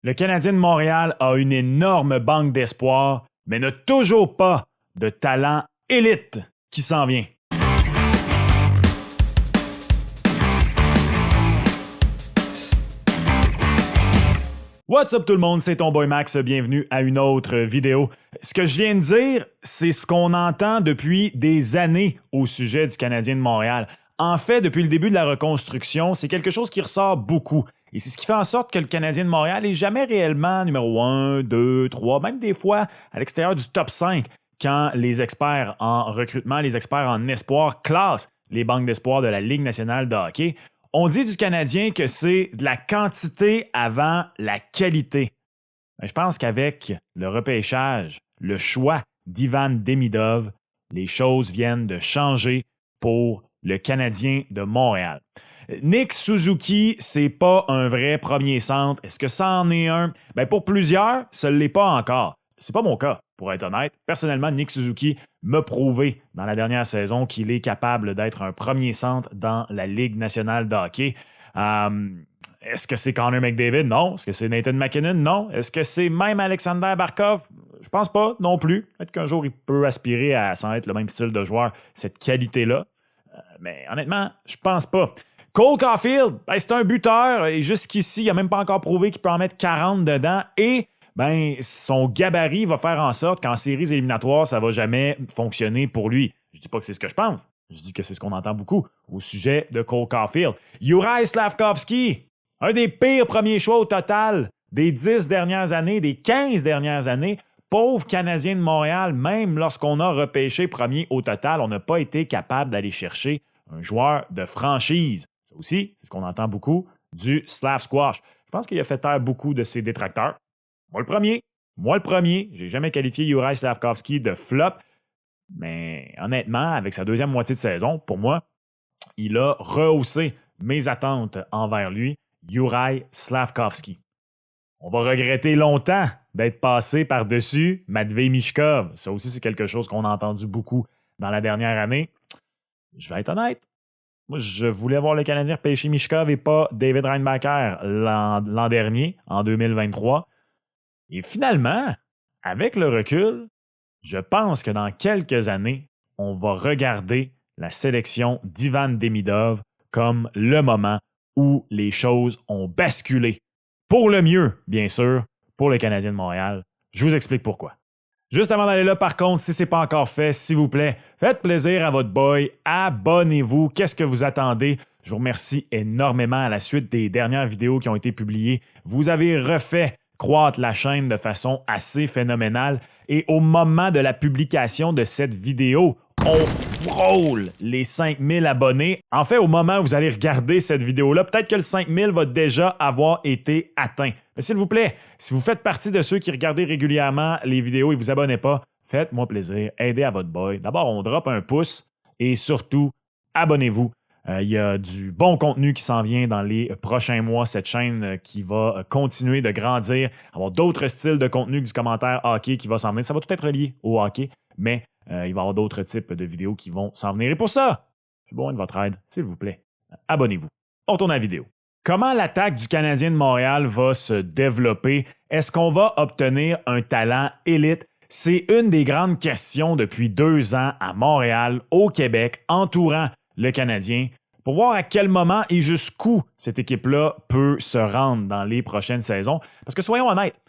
Le Canadien de Montréal a une énorme banque d'espoir, mais n'a toujours pas de talent élite qui s'en vient. What's up tout le monde, c'est ton boy Max, bienvenue à une autre vidéo. Ce que je viens de dire, c'est ce qu'on entend depuis des années au sujet du Canadien de Montréal. En fait, depuis le début de la reconstruction, c'est quelque chose qui ressort beaucoup. Et c'est ce qui fait en sorte que le Canadien de Montréal n'est jamais réellement numéro 1, 2, 3, même des fois à l'extérieur du top 5 quand les experts en recrutement, les experts en espoir classent les banques d'espoir de la Ligue nationale de hockey. On dit du Canadien que c'est de la quantité avant la qualité. Mais je pense qu'avec le repêchage, le choix d'Ivan Demidov, les choses viennent de changer pour le Canadien de Montréal. Nick Suzuki, c'est pas un vrai premier centre. Est-ce que ça en est un? Ben pour plusieurs, ce ne l'est pas encore. C'est pas mon cas, pour être honnête. Personnellement, Nick Suzuki m'a prouvé dans la dernière saison qu'il est capable d'être un premier centre dans la Ligue nationale de hockey. Est-ce que c'est Connor McDavid? Non. Est-ce que c'est Nathan MacKinnon? Non. Est-ce que c'est même Alexander Barkov? Je pense pas non plus. Peut-être qu'un jour, il peut aspirer à sans être le même style de joueur, cette qualité-là. Mais honnêtement, je pense pas. Cole Caulfield, ben, c'est un buteur et jusqu'ici, il n'a même pas encore prouvé qu'il peut en mettre 40 dedans et ben, son gabarit va faire en sorte qu'en séries éliminatoires, ça ne va jamais fonctionner pour lui. Je dis pas que c'est ce que je pense. Je dis que c'est ce qu'on entend beaucoup au sujet de Cole Caulfield. Juraj Slafkovský, un des pires premiers choix au total des 10 dernières années, des 15 dernières années. Pauvre Canadien de Montréal, même lorsqu'on a repêché premier au total, on n'a pas été capable d'aller chercher un joueur de franchise. Ça aussi, c'est ce qu'on entend beaucoup du Slav Squash. Je pense qu'il a fait taire beaucoup de ses détracteurs. Moi le premier, j'ai jamais qualifié Juraj Slafkovský de flop, mais honnêtement, avec sa deuxième moitié de saison, pour moi, il a rehaussé mes attentes envers lui, Juraj Slafkovský. On va regretter longtemps d'être passé par-dessus Matvei Michkov. Ça aussi, c'est quelque chose qu'on a entendu beaucoup dans la dernière année. Je vais être honnête. Moi, je voulais voir le Canadien repêcher Michkov et pas David Reinbacher l'an dernier, en 2023. Et finalement, avec le recul, je pense que dans quelques années, on va regarder la sélection d'Ivan Demidov comme le moment où les choses ont basculé. Pour le mieux, bien sûr, pour le Canadien de Montréal. Je vous explique pourquoi. Juste avant d'aller là, par contre, si ce n'est pas encore fait, s'il vous plaît, faites plaisir à votre boy, abonnez-vous. Qu'est-ce que vous attendez? Je vous remercie énormément à la suite des dernières vidéos qui ont été publiées. Vous avez refait croître la chaîne de façon assez phénoménale. Et au moment de la publication de cette vidéo, on frôle les 5000 abonnés. En fait, au moment où vous allez regarder cette vidéo-là, peut-être que le 5000 va déjà avoir été atteint. Mais s'il vous plaît, si vous faites partie de ceux qui regardent régulièrement les vidéos et vous abonnez pas, faites-moi plaisir, aidez à votre boy. D'abord, on drop un pouce et surtout, abonnez-vous. Il y a du bon contenu qui s'en vient dans les prochains mois. Cette chaîne qui va continuer de grandir, avoir d'autres styles de contenu que du commentaire hockey qui va s'en venir. Ça va tout être lié au hockey, mais il va y avoir d'autres types de vidéos qui vont s'en venir. Et pour ça, j'ai besoin de votre aide, s'il vous plaît. Abonnez-vous. On tourne la vidéo. Comment l'attaque du Canadien de Montréal va se développer? Est-ce qu'on va obtenir un talent élite? C'est une des grandes questions depuis 2 ans à Montréal, au Québec, entourant le Canadien, pour voir à quel moment et jusqu'où cette équipe-là peut se rendre dans les prochaines saisons. Parce que soyons honnêtes,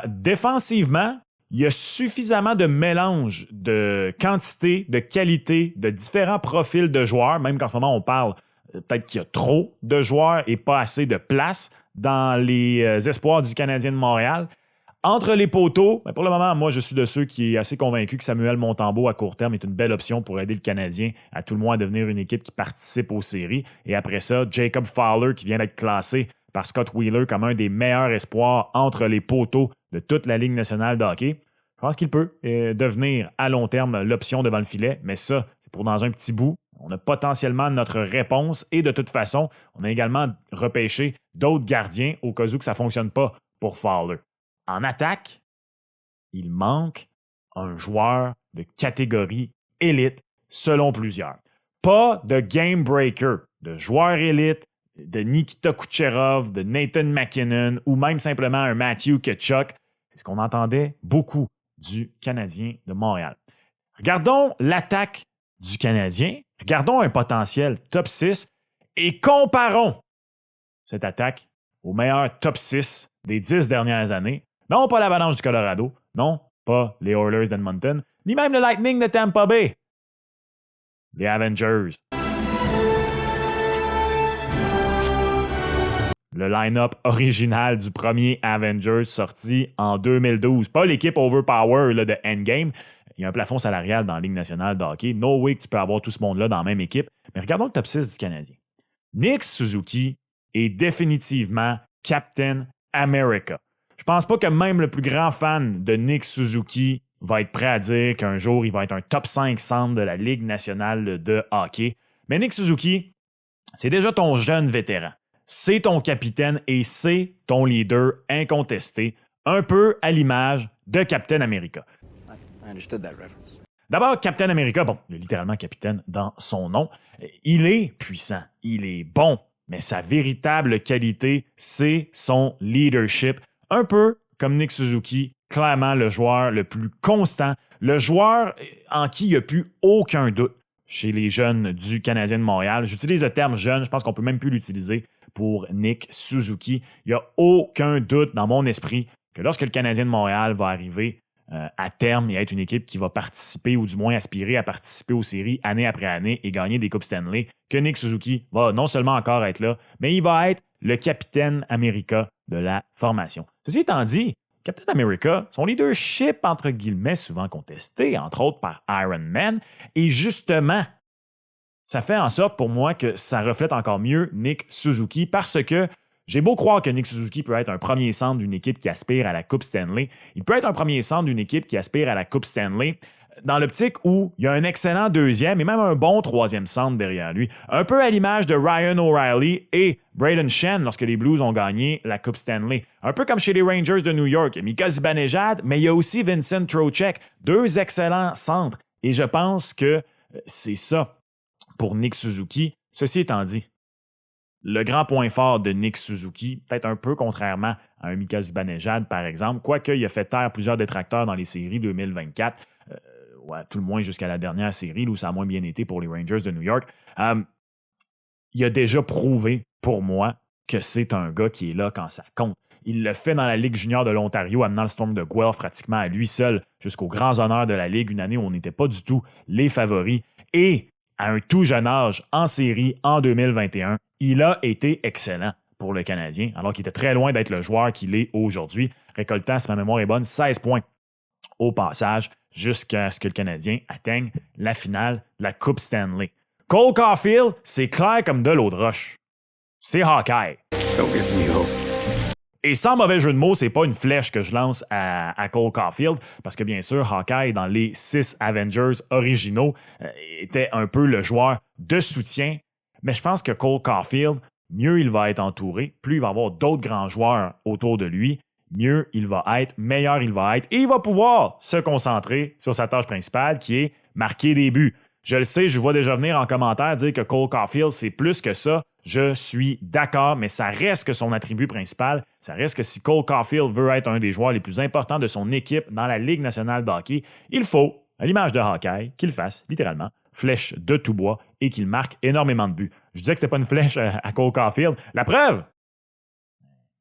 défensivement, il y a suffisamment de mélange de quantité, de qualité, de différents profils de joueurs, même qu'en ce moment, on parle peut-être qu'il y a trop de joueurs et pas assez de place dans les espoirs du Canadien de Montréal. Entre les poteaux, pour le moment, moi, je suis de ceux qui est assez convaincu que Samuel Montembeault, à court terme, est une belle option pour aider le Canadien à tout le moins à devenir une équipe qui participe aux séries. Et après ça, Jacob Fowler, qui vient d'être classé par Scott Wheeler comme un des meilleurs espoirs entre les poteaux de toute la Ligue nationale de hockey. Je pense qu'il peut devenir à long terme l'option devant le filet, mais ça, c'est pour dans un petit bout. On a potentiellement notre réponse et de toute façon, on a également repêché d'autres gardiens au cas où que ça ne fonctionne pas pour Fowler. En attaque, il manque un joueur de catégorie élite selon plusieurs. Pas de game breaker, de joueur élite, de Nikita Kucherov, de Nathan MacKinnon ou même simplement un Matthew Tkachuk. C'est ce qu'on entendait beaucoup du Canadien de Montréal. Regardons l'attaque du Canadien, regardons un potentiel top 6 et comparons cette attaque au meilleur top 6 des 10 dernières années. Non, pas l'Avalanche du Colorado, non, pas les Oilers d'Edmonton, ni même le Lightning de Tampa Bay. Les Avengers. Le line-up original du premier Avengers sorti en 2012. Pas l'équipe Overpower là, de Endgame. Il y a un plafond salarial dans la Ligue nationale de hockey. No way que tu peux avoir tout ce monde-là dans la même équipe. Mais regardons le top 6 du Canadien. Nick Suzuki est définitivement Captain America. Je pense pas que même le plus grand fan de Nick Suzuki va être prêt à dire qu'un jour, il va être un top 5 centre de la Ligue nationale de hockey. Mais Nick Suzuki, c'est déjà ton jeune vétéran. C'est ton capitaine et c'est ton leader incontesté, un peu à l'image de Captain America. D'abord, Captain America, bon, il est littéralement capitaine dans son nom. Il est puissant, il est bon, mais sa véritable qualité, c'est son leadership. Un peu comme Nick Suzuki, clairement le joueur le plus constant, le joueur en qui il n'y a plus aucun doute chez les jeunes du Canadien de Montréal. J'utilise le terme jeune, je pense qu'on peut même plus l'utiliser pour Nick Suzuki. Il n'y a aucun doute dans mon esprit que lorsque le Canadien de Montréal va arriver à terme et être une équipe qui va participer ou du moins aspirer à participer aux séries année après année et gagner des Coupes Stanley, que Nick Suzuki va non seulement encore être là, mais il va être le Capitaine America de la formation. Ceci étant dit, Captain America, son leadership, entre guillemets, souvent contesté, entre autres par Iron Man, et justement, ça fait en sorte pour moi que ça reflète encore mieux Nick Suzuki parce que j'ai beau croire que Nick Suzuki peut être un premier centre d'une équipe qui aspire à la Coupe Stanley, il peut être un premier centre d'une équipe qui aspire à la Coupe Stanley dans l'optique où il y a un excellent deuxième et même un bon troisième centre derrière lui. Un peu à l'image de Ryan O'Reilly et Brayden Schenn lorsque les Blues ont gagné la Coupe Stanley. Un peu comme chez les Rangers de New York. Il y a Mika Zibanejad, mais il y a aussi Vincent Trocheck. Deux excellents centres. Et je pense que c'est ça pour Nick Suzuki. Ceci étant dit, le grand point fort de Nick Suzuki, peut-être un peu contrairement à un Mika Zibanejad, par exemple, quoique il a fait taire plusieurs détracteurs dans les séries 2024, tout le moins jusqu'à la dernière série, où ça a moins bien été pour les Rangers de New York, il a déjà prouvé, pour moi, que c'est un gars qui est là quand ça compte. Il le fait dans la Ligue junior de l'Ontario, amenant le Storm de Guelph pratiquement à lui seul jusqu'aux grands honneurs de la Ligue, une année où on n'était pas du tout les favoris. Et à un tout jeune âge, en série, en 2021, il a été excellent pour le Canadien, alors qu'il était très loin d'être le joueur qu'il est aujourd'hui, récoltant, si ma mémoire est bonne, 16 points au passage, jusqu'à ce que le Canadien atteigne la finale de la Coupe Stanley. Cole Caulfield, c'est clair comme de l'eau de roche. C'est Hawkeye. Et sans mauvais jeu de mots, c'est pas une flèche que je lance à Cole Caulfield, parce que bien sûr, Hawkeye, dans les 6 Avengers originaux, était un peu le joueur de soutien. Mais je pense que Cole Caulfield, mieux il va être entouré, plus il va avoir d'autres grands joueurs autour de lui, mieux il va être, meilleur il va être, et il va pouvoir se concentrer sur sa tâche principale qui est marquer des buts. Je le sais, je vois déjà venir en commentaire dire que Cole Caulfield, c'est plus que ça. Je suis d'accord, mais ça reste que son attribut principal. Ça reste que si Cole Caulfield veut être un des joueurs les plus importants de son équipe dans la Ligue nationale de hockey, il faut, à l'image de Hawkeye, qu'il fasse, littéralement, flèche de tout bois et qu'il marque énormément de buts. Je disais que c'était pas une flèche à Cole Caulfield. La preuve!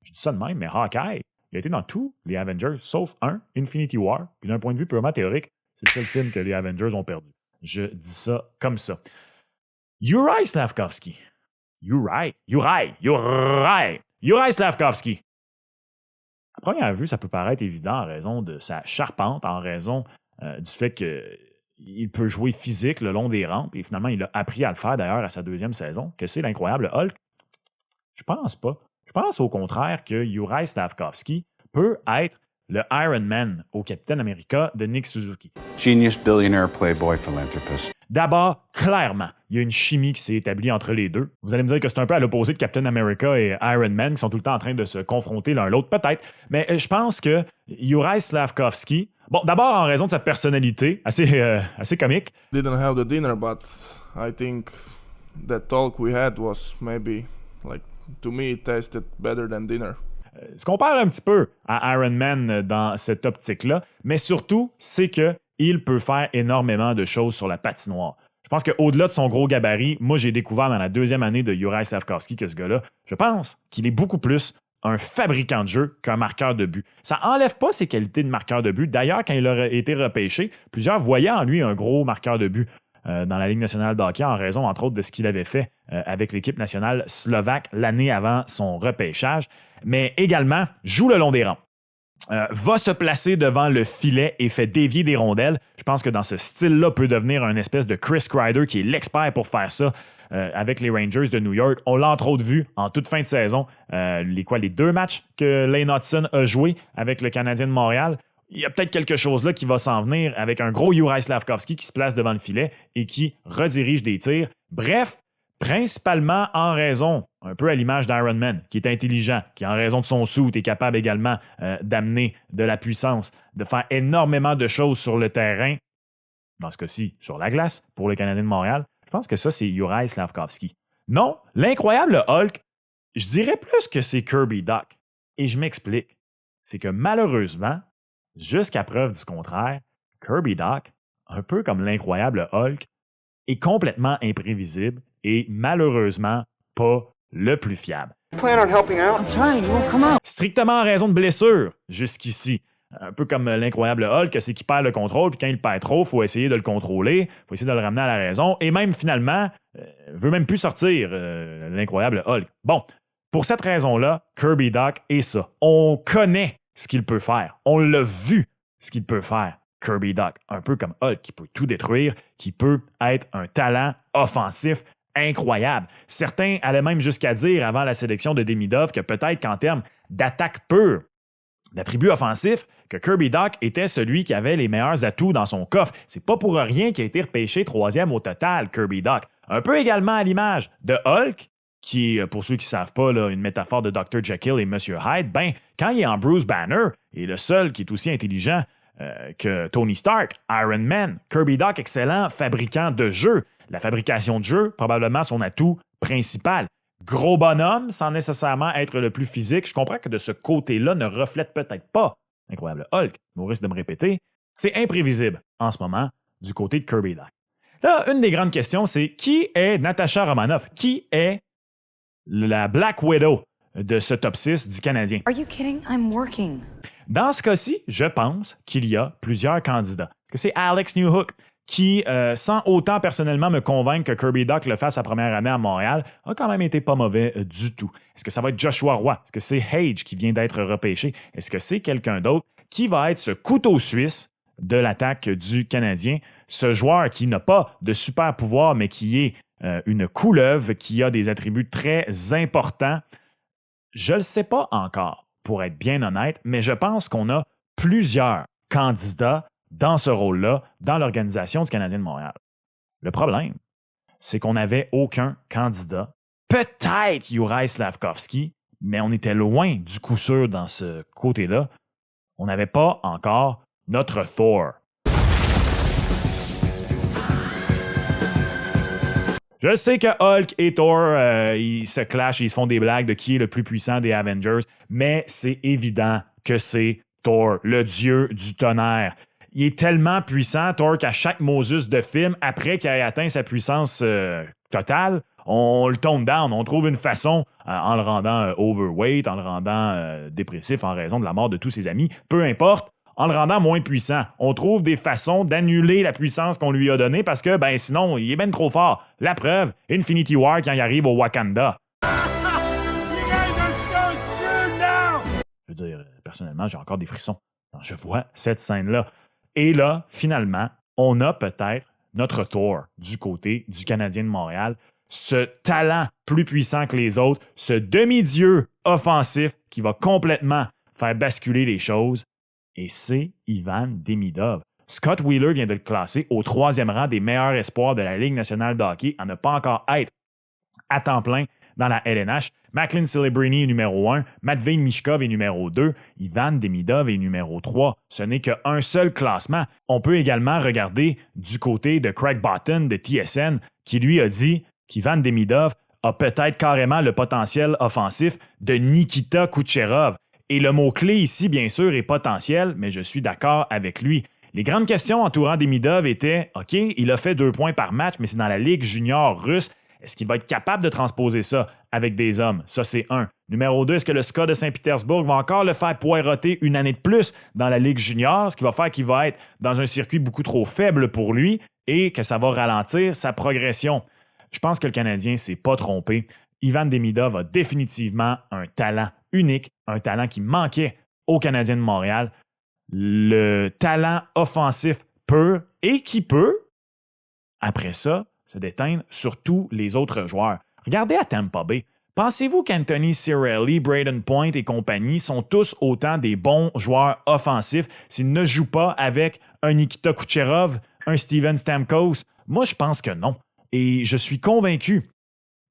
Je dis ça de même, mais Hawkeye, il a été dans tous les Avengers, sauf un, Infinity War. Puis d'un point de vue purement théorique, c'est le seul film que les Avengers ont perdu. Je dis ça comme ça. Juraj Slafkovský. Juraj Slafkovský. À première vue, ça peut paraître évident en raison de sa charpente, en raison du fait qu'il peut jouer physique le long des rampes. Et finalement, il a appris à le faire d'ailleurs à sa deuxième saison. Que c'est l'incroyable Hulk? Je pense pas. Je pense au contraire que Juraj Slafkovský peut être le Iron Man au Capitaine America de Nick Suzuki. Genius, billionaire, playboy, philanthropist. D'abord, clairement, il y a une chimie qui s'est établie entre les deux. Vous allez me dire que c'est un peu à l'opposé de Captain America et Iron Man qui sont tout le temps en train de se confronter l'un l'autre, peut-être. Mais je pense que Juraj Slafkovský, bon, d'abord en raison de sa personnalité assez comique. Didn't have the dinner, but I think that talk we had was maybe Like, to me, it tasted better than dinner. Ce qu'on perd un petit peu à Iron Man dans cette optique-là, mais surtout, c'est qu'il peut faire énormément de choses sur la patinoire. Je pense qu'au-delà de son gros gabarit, moi, j'ai découvert dans la deuxième année de Juraj Slafkovský que ce gars-là, je pense qu'il est beaucoup plus un fabricant de jeu qu'un marqueur de but. Ça enlève pas ses qualités de marqueur de but. D'ailleurs, quand il a été repêché, plusieurs voyaient en lui un gros marqueur de but dans la Ligue nationale de hockey en raison, entre autres, de ce qu'il avait fait avec l'équipe nationale slovaque l'année avant son repêchage, mais également joue le long des rangs. Va se placer devant le filet et fait dévier des rondelles. Je pense que dans ce style-là peut devenir un espèce de Chris Kreider qui est l'expert pour faire ça avec les Rangers de New York. On l'a entre autres vu en toute fin de saison. Les 2 matchs que Lane Hudson a joué avec le Canadien de Montréal. Il y a peut-être quelque chose là qui va s'en venir avec un gros Juraj Slafkovský qui se place devant le filet et qui redirige des tirs. Bref, principalement en raison, un peu à l'image d'Iron Man, qui est intelligent, qui en raison de son suit est capable également d'amener de la puissance, de faire énormément de choses sur le terrain, dans ce cas-ci sur la glace, pour le Canadien de Montréal. Je pense que ça, c'est Juraj Slafkovský. Non, l'incroyable Hulk, je dirais plus que c'est Kirby Dach. Et je m'explique. C'est que malheureusement, jusqu'à preuve du contraire, Kirby Dach, un peu comme l'incroyable Hulk, est complètement imprévisible et malheureusement pas le plus fiable. Strictement en raison de blessures jusqu'ici. Un peu comme l'incroyable Hulk, c'est qu'il perd le contrôle, puis quand il perd trop, il faut essayer de le contrôler, il faut essayer de le ramener à la raison, et même finalement, veut même plus sortir l'incroyable Hulk. Bon, pour cette raison-là, Kirby Dach est ça. On connaît ce qu'il peut faire. On l'a vu, ce qu'il peut faire. Kirby Dach, un peu comme Hulk, qui peut tout détruire, qui peut être un talent offensif incroyable. Certains allaient même jusqu'à dire avant la sélection de Demidov que peut-être qu'en termes d'attaque pure, d'attributs offensifs, que Kirby Dach était celui qui avait les meilleurs atouts dans son coffre. C'est pas pour rien qu'il a été repêché 3e au total, Kirby Dach. Un peu également à l'image de Hulk, qui, pour ceux qui ne savent pas, là, une métaphore de Dr. Jekyll et Mr. Hyde, ben, quand il est en Bruce Banner, et le seul qui est aussi intelligent que Tony Stark, Iron Man, Kirby Dach, excellent fabricant de jeux. La fabrication de jeux, probablement son atout principal. Gros bonhomme, sans nécessairement être le plus physique. Je comprends que de ce côté-là ne reflète peut-être pas l'incroyable Hulk, mais au risque de me répéter, c'est imprévisible en ce moment du côté de Kirby Dach. Là, une des grandes questions, c'est qui est Natasha Romanoff? Qui est la Black Widow de ce top 6 du Canadien? Are you kidding? I'm working. Dans ce cas-ci, je pense qu'il y a plusieurs candidats. Est-ce que c'est Alex Newhook qui, sans autant personnellement me convaincre que Kirby Dach le fasse sa première année à Montréal, a quand même été pas mauvais du tout. Est-ce que ça va être Joshua Roy? Est-ce que c'est Hage qui vient d'être repêché? Est-ce que c'est quelqu'un d'autre qui va être ce couteau suisse de l'attaque du Canadien? Ce joueur qui n'a pas de super pouvoir, mais qui est une couleuvre, qui a des attributs très importants. Je ne le sais pas encore, pour être bien honnête, mais je pense qu'on a plusieurs candidats dans ce rôle-là, dans l'organisation du Canadien de Montréal. Le problème, c'est qu'on n'avait aucun candidat. Peut-être Juraj Slafkovský, mais on était loin du coup sûr dans ce côté-là. On n'avait pas encore notre Thor. Je sais que Hulk et Thor, ils se clashent et ils se font des blagues de qui est le plus puissant des Avengers, mais c'est évident que c'est Thor, le dieu du tonnerre. Il est tellement puissant, Thor, qu'à chaque Moses de film, après qu'il ait atteint sa puissance totale, on le tone down. On trouve une façon, en le rendant overweight, en le rendant dépressif en raison de la mort de tous ses amis, peu importe, en le rendant moins puissant. On trouve des façons d'annuler la puissance qu'on lui a donnée parce que, ben sinon, il est ben trop fort. La preuve, Infinity War quand il arrive au Wakanda. Je veux dire, personnellement, j'ai encore des frissons quand je vois cette scène-là. Et là, finalement, on a peut-être notre Thor du côté du Canadien de Montréal, ce talent plus puissant que les autres, ce demi-dieu offensif qui va complètement faire basculer les choses. Et c'est Ivan Demidov. Scott Wheeler vient de le classer au 3e rang des meilleurs espoirs de la Ligue nationale de hockey à ne pas encore être à temps plein dans la LNH. Macklin Celebrini est numéro 1, Matvei Michkov est numéro 2, Ivan Demidov est numéro 3. Ce n'est qu'un seul classement. On peut également regarder du côté de Craig Botton de TSN qui lui a dit qu'Ivan Demidov a peut-être carrément le potentiel offensif de Nikita Kucherov. Et le mot-clé ici, bien sûr, est potentiel, mais je suis d'accord avec lui. Les grandes questions entourant Demidov étaient « OK, il a fait 2 points par match, mais c'est dans la Ligue junior russe. Est-ce qu'il va être capable de transposer ça avec des hommes? » Ça, c'est 1. Numéro 2, est-ce que le SKA de Saint-Pétersbourg va encore le faire poireauter une année de plus dans la Ligue junior, ce qui va faire qu'il va être dans un circuit beaucoup trop faible pour lui et que ça va ralentir sa progression? Je pense que le Canadien ne s'est pas trompé. Ivan Demidov a définitivement un talent unique, un talent qui manquait aux Canadiens de Montréal. Le talent offensif pur et qui peut, après ça, se déteindre sur tous les autres joueurs. Regardez à Tampa Bay. Pensez-vous qu'Anthony Cirelli, Braden Point et compagnie sont tous autant des bons joueurs offensifs s'ils ne jouent pas avec un Nikita Kucherov, un Steven Stamkos? Moi, je pense que non. Et je suis convaincu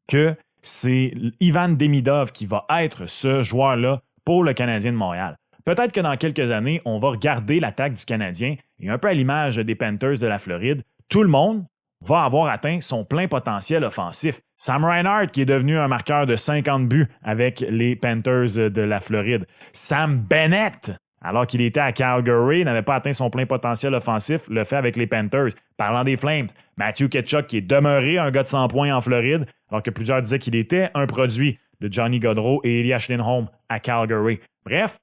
que c'est Ivan Demidov qui va être ce joueur-là pour le Canadien de Montréal. Peut-être que dans quelques années, on va regarder l'attaque du Canadien et un peu à l'image des Panthers de la Floride, tout le monde va avoir atteint son plein potentiel offensif. Sam Reinhart, qui est devenu un marqueur de 50 buts avec les Panthers de la Floride. Sam Bennett, alors qu'il était à Calgary, n'avait pas atteint son plein potentiel offensif, le fait avec les Panthers. Parlant des Flames, Matthew Tkachuk, qui est demeuré un gars de 100 points en Floride, alors que plusieurs disaient qu'il était un produit de Johnny Gaudreau et Elias Lindholm à Calgary. Bref,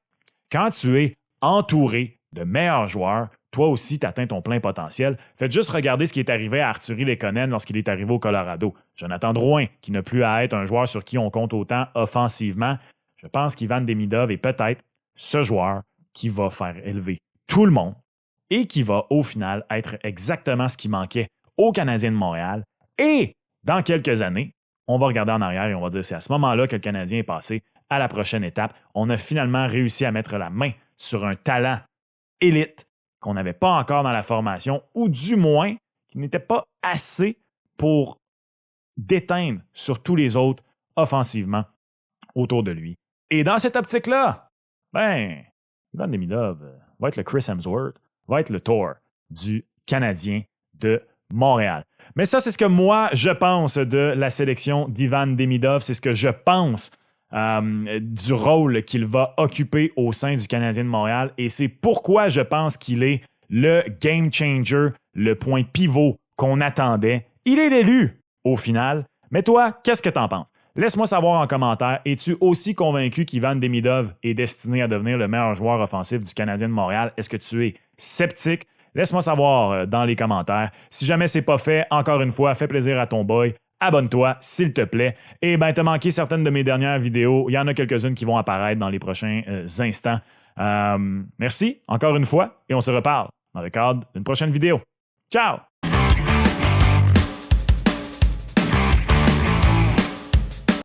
quand tu es entouré de meilleurs joueurs, toi aussi, tu atteins ton plein potentiel. Faites juste regarder ce qui est arrivé à Arturi Lekonen lorsqu'il est arrivé au Colorado. Jonathan Drouin, qui n'a plus à être un joueur sur qui on compte autant offensivement. Je pense qu'Ivan Demidov est peut-être ce joueur qui va faire élever tout le monde et qui va, au final, être exactement ce qui manquait aux Canadiens de Montréal. Et dans quelques années, on va regarder en arrière et on va dire c'est à ce moment-là que le Canadien est passé à la prochaine étape. On a finalement réussi à mettre la main sur un talent élite qu'on n'avait pas encore dans la formation, ou du moins qui n'était pas assez pour déteindre sur tous les autres offensivement autour de lui. Et dans cette optique-là, Ivan Demidov va être le Chris Hemsworth, va être le Thor du Canadien de Montréal. Mais ça, c'est ce que moi, je pense de la sélection d'Ivan Demidov. C'est ce que je pense du rôle qu'il va occuper au sein du Canadien de Montréal. Et c'est pourquoi je pense qu'il est le game changer, le point pivot qu'on attendait. Il est l'élu au final. Mais toi, qu'est-ce que t'en penses? Laisse-moi savoir en commentaire. Es-tu aussi convaincu qu'Ivan Demidov est destiné à devenir le meilleur joueur offensif du Canadien de Montréal? Est-ce que tu es sceptique? Laisse-moi savoir dans les commentaires. Si jamais c'est pas fait, encore une fois, fais plaisir à ton boy. Abonne-toi, s'il te plaît. Et t'as manqué certaines de mes dernières vidéos. Il y en a quelques-unes qui vont apparaître dans les prochains instants. Merci encore une fois et on se reparle dans le cadre d'une prochaine vidéo. Ciao!